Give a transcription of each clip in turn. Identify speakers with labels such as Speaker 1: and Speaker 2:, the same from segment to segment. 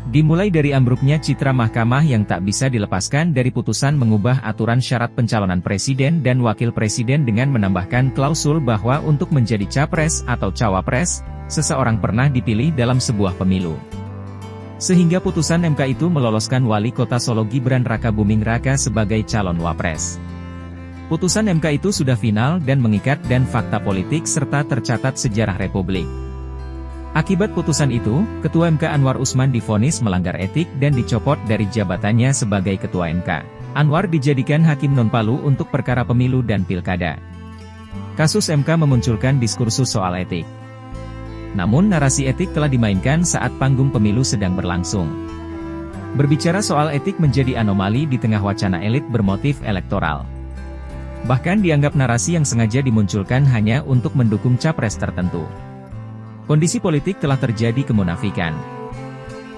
Speaker 1: Dimulai dari ambruknya citra mahkamah yang tak bisa dilepaskan dari putusan mengubah aturan syarat pencalonan presiden dan wakil presiden dengan menambahkan klausul bahwa untuk menjadi capres atau cawapres, seseorang pernah dipilih dalam sebuah pemilu. Sehingga putusan MK itu meloloskan Wali Kota Solo Gibran Rakabuming Raka sebagai calon wapres. Putusan MK itu sudah final dan mengikat dan fakta politik serta tercatat sejarah Republik. Akibat putusan itu, Ketua MK Anwar Usman divonis melanggar etik dan dicopot dari jabatannya sebagai Ketua MK. Anwar dijadikan hakim non-palu untuk perkara pemilu dan pilkada. Kasus MK memunculkan diskursus soal etik. Namun narasi etik telah dimainkan saat panggung pemilu sedang berlangsung. Berbicara soal etik menjadi anomali di tengah wacana elit bermotif elektoral. Bahkan dianggap narasi yang sengaja dimunculkan hanya untuk mendukung capres tertentu. Kondisi politik telah terjadi kemunafikan.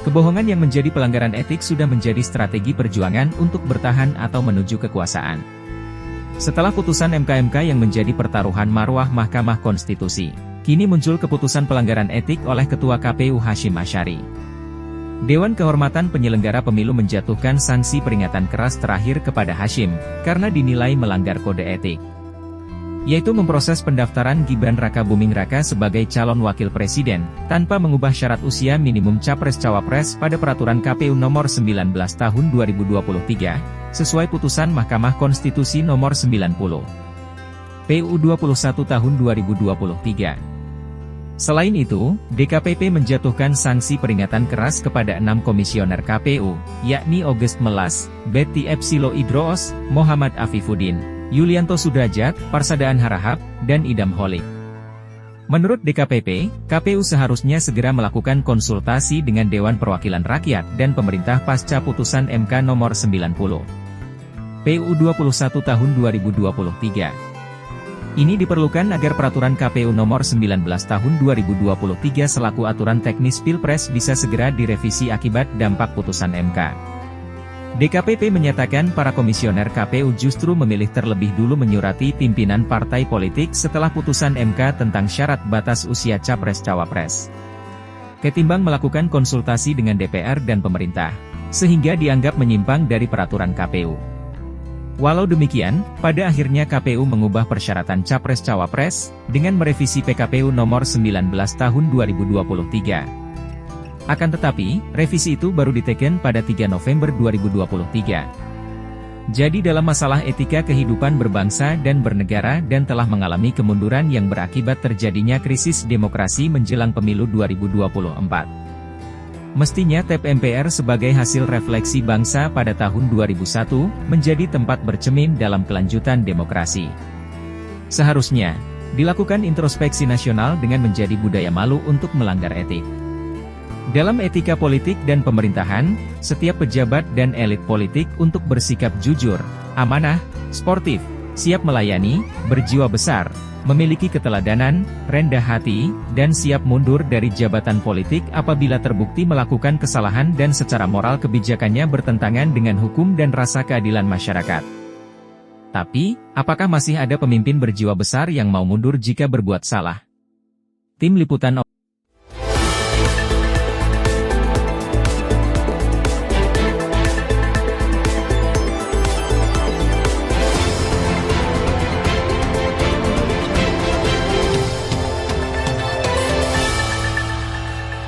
Speaker 1: Kebohongan yang menjadi pelanggaran etik sudah menjadi strategi perjuangan untuk bertahan atau menuju kekuasaan. Setelah putusan MK-MK yang menjadi pertaruhan marwah Mahkamah Konstitusi, kini muncul keputusan pelanggaran etik oleh Ketua KPU Hashim Asyari. Dewan Kehormatan Penyelenggara Pemilu menjatuhkan sanksi peringatan keras terakhir kepada Hashim, karena dinilai melanggar kode etik. Yaitu memproses pendaftaran Gibran Rakabuming Raka sebagai calon wakil presiden, tanpa mengubah syarat usia minimum capres-cawapres pada Peraturan KPU Nomor 19 Tahun 2023, sesuai putusan Mahkamah Konstitusi Nomor 90. PU 21 Tahun 2023. Selain itu, DKPP menjatuhkan sanksi peringatan keras kepada 6 komisioner KPU, yakni August Melas, Betty Epsilo Idroos, Muhammad Afifuddin, Yulianto Sudrajat, Parsadaan Harahap, dan Idam Holik. Menurut DKPP, KPU seharusnya segera melakukan konsultasi dengan Dewan Perwakilan Rakyat dan pemerintah pasca putusan MK Nomor 90. PU 21 Tahun 2023. Ini diperlukan agar Peraturan KPU Nomor 19 Tahun 2023 selaku aturan teknis Pilpres bisa segera direvisi akibat dampak putusan MK. DKPP menyatakan para komisioner KPU justru memilih terlebih dulu menyurati pimpinan partai politik setelah putusan MK tentang syarat batas usia capres-cawapres, ketimbang melakukan konsultasi dengan DPR dan pemerintah, sehingga dianggap menyimpang dari peraturan KPU. Walau demikian, pada akhirnya KPU mengubah persyaratan capres-cawapres dengan merevisi PKPU Nomor 19 Tahun 2023. Akan tetapi, revisi itu baru diteken pada 3 November 2023. Jadi dalam masalah etika kehidupan berbangsa dan bernegara dan telah mengalami kemunduran yang berakibat terjadinya krisis demokrasi menjelang pemilu 2024. Mestinya TAP MPR sebagai hasil refleksi bangsa pada tahun 2001, menjadi tempat bercermin dalam kelanjutan demokrasi. Seharusnya, dilakukan introspeksi nasional dengan menjadi budaya malu untuk melanggar etik. Dalam etika politik dan pemerintahan, setiap pejabat dan elit politik untuk bersikap jujur, amanah, sportif, siap melayani, berjiwa besar, memiliki keteladanan, rendah hati, dan siap mundur dari jabatan politik apabila terbukti melakukan kesalahan dan secara moral kebijakannya bertentangan dengan hukum dan rasa keadilan masyarakat. Tapi, apakah masih ada pemimpin berjiwa besar yang mau mundur jika berbuat salah? Tim Liputan